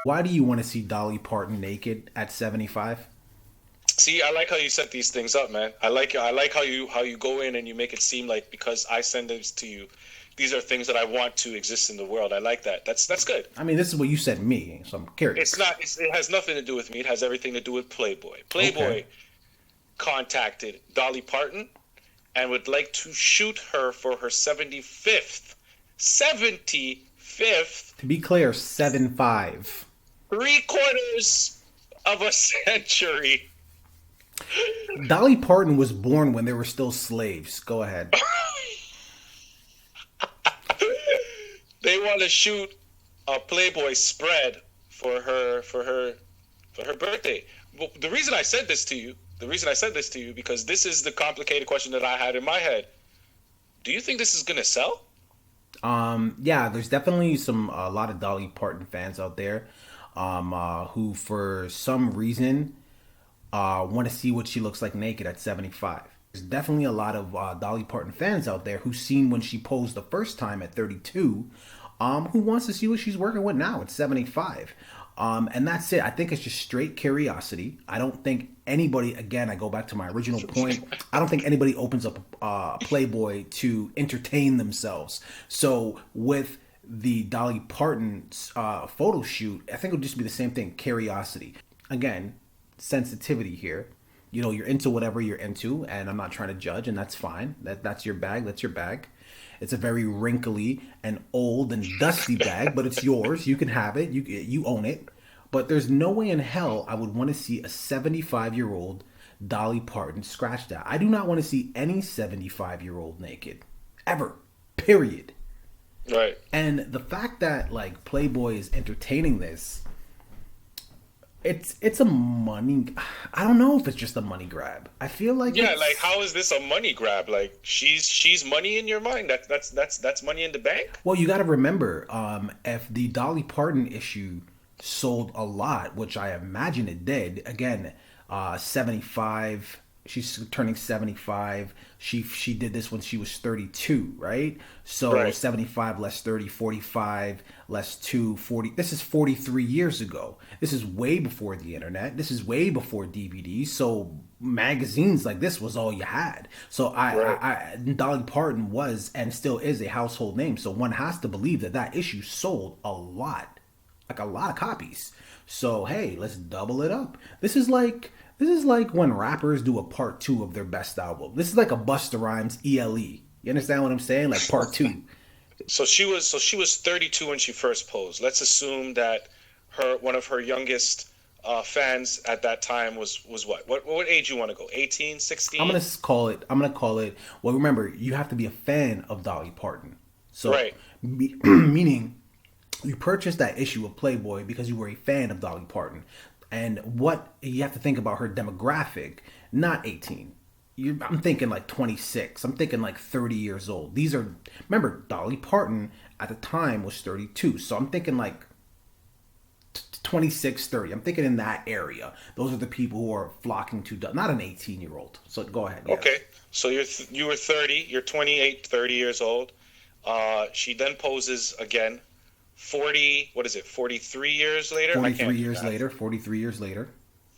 Why do you want to see Dolly Parton naked at 75? See, I like how you set these things up, man. I like how you go in and you make it seem like because I send this to you, these are things that I want to exist in the world. I like that. That's good. I mean, this is what you said me, so I'm It's curious. not. It has nothing to do with me. It has everything to do with Playboy. Okay. Playboy contacted Dolly Parton and would like to shoot her for her 75th, To be clear, 7'5". 3/4 of a century. Dolly Parton was born when they were still slaves. Go ahead. They want to shoot a Playboy spread for her birthday. Well, the reason I said this to you, because this is the complicated question that I had in my head. Do you think this is gonna sell? Yeah, there's definitely a lot of Dolly Parton fans out there, who for some reason want to see what she looks like naked at 75. There's definitely a lot of Dolly Parton fans out there who've seen when she posed the first time at 32, who wants to see what she's working with now at 75. And that's it. I think it's just straight curiosity. I don't think anybody, again, I go back to my original point, I don't think anybody opens up Playboy to entertain themselves. So with the Dolly Parton photo shoot, I think it would just be the same thing, curiosity. Again, sensitivity here. You know, you're into whatever you're into, and I'm not trying to judge, and that's fine. That's your bag. That's your bag. It's a very wrinkly and old and dusty bag, but it's yours. You can have it. You own it. But there's no way in hell I would want to see a 75-year-old Dolly Parton scratch that. I do not want to see any 75-year-old naked ever. Period. Right. And the fact that like Playboy is entertaining this, it's a money. I don't know if it's just a money grab. I feel like Yeah, like it's. how is this a money grab? Like she's money in your mind. That's money in the bank. Well, you got to remember, if the Dolly Parton issue sold a lot, which I imagine it did. Again, 75. She's turning 75. She did this when she was 32, right? So Right. 75 less 30, 45 less 2, 40. This is 43 years ago. This is way before the internet. This is way before DVDs. So magazines like this was all you had. So Right. Dolly Parton was and still is a household name. So one has to believe that that issue sold a lot, like a lot of copies. So hey, let's double it up. This is like when rappers do a part two of their best album. This is like a Busta Rhymes ELE. You understand what I'm saying? Like part two. So she was 32 when she first posed. Let's assume that her one of her youngest fans at that time was what? What age you want to go? 18, I'm gonna 16? call it. I'm gonna call it. Well, remember, you have to be a fan of Dolly Parton. So, Right. meaning you purchased that issue of Playboy because you were a fan of Dolly Parton. And what you have to think about her demographic, not 18. I'm thinking like 26. I'm thinking like 30 years old. These are, remember, Dolly Parton at the time was 32. So I'm thinking like 26, 30. I'm thinking in that area. Those are the people who are flocking to, not an 18-year-old. So go ahead. Yeah. Okay. So you were 30, you're 28, 30 years old. She then poses again 40, what is it? 43 years later? I 43 can't do years math. later, 43 years later.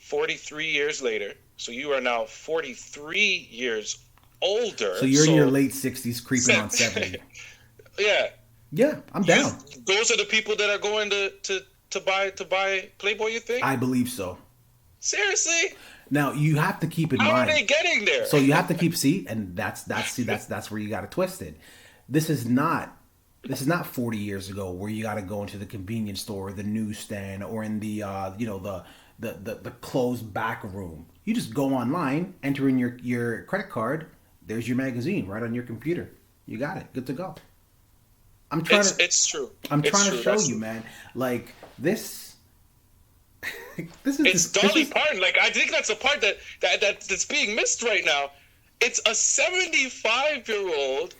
43 years later. So you are now 43 years older. So you're in your So late 60s, creeping on 70. yeah, Yeah, I'm you down. those are the people that are going to buy Playboy, you think? I believe so. Seriously? Now you have to keep in How are mind. they getting there? So you have to keep see, and that's where you got to twist it. This is not this is not 40 years ago where you got to go into the convenience store, or the newsstand, or in the the closed back room. You just go online, enter in your credit card. There's your magazine right on your computer. You got it. Good to go. I'm trying It's to it's true. I'm It's trying to true. show That's you, man. Like this. this is It's this Dolly is Parton. Like I think that's a part that's being missed right now. It's a 75-year-old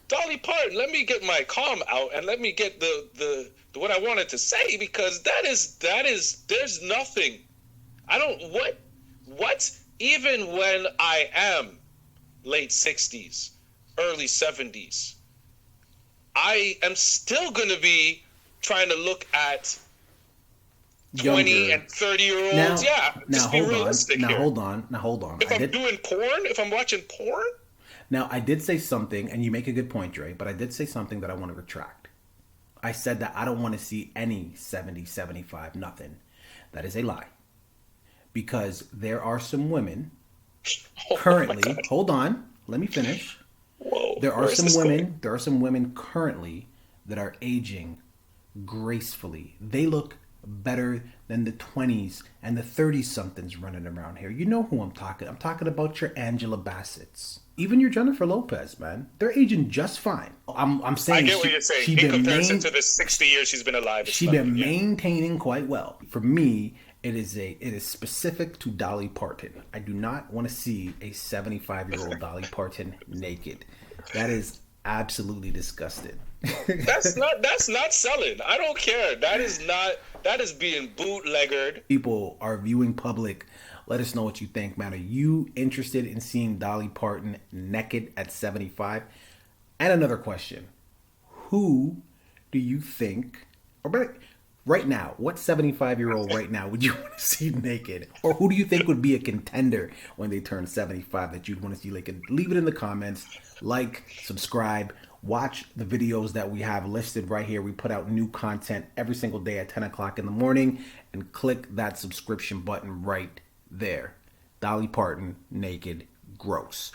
Dolly Parton. Let me get my calm out and let me get the what I wanted to say, because that is there's nothing. I don't what even when I am late 60s, early 70s, I am still going to be trying to look at 20 younger. and 30-year-olds. Now, Yeah, now just be hold on. realistic Now here. hold on. Now hold on. If I'm doing porn, if I'm watching porn, Now I did say something, and you make a good point, Dre. But I did say something that I want to retract. I said that I don't want to see any 70, 75, nothing. That is a lie. Because there are some women oh my currently, God. hold on, let me finish. Whoa, There are where is some this going? women, there are some women currently that are aging gracefully. They look better than the 20s and the 30 somethings running around here. You know who I'm talking. I'm talking about your Angela Bassett's. Even your Jennifer Lopez, man. They're aging just fine. I'm I saying get what you're saying. she In been comparison to the 60 years she's been alive, it's she nothing. been Yeah. maintaining quite well. For me, it is specific to Dolly Parton. I do not want to see a 75-year-old Dolly Parton naked. That is absolutely disgusting. That's not selling. I don't care. That is being bootleggered. People are viewing public. Let us know what you think, man. Are you interested in seeing Dolly Parton naked at 75? And another question. Who do you think, or better, right now, what 75-year-old right now would you want to see naked? Or who do you think would be a contender when they turn 75 that you'd want to see? Like, leave it in the comments. Like, subscribe, watch the videos that we have listed right here. We put out new content every single day at 10 o'clock in the morning, and click that subscription button right there. Dolly Parton, naked, gross.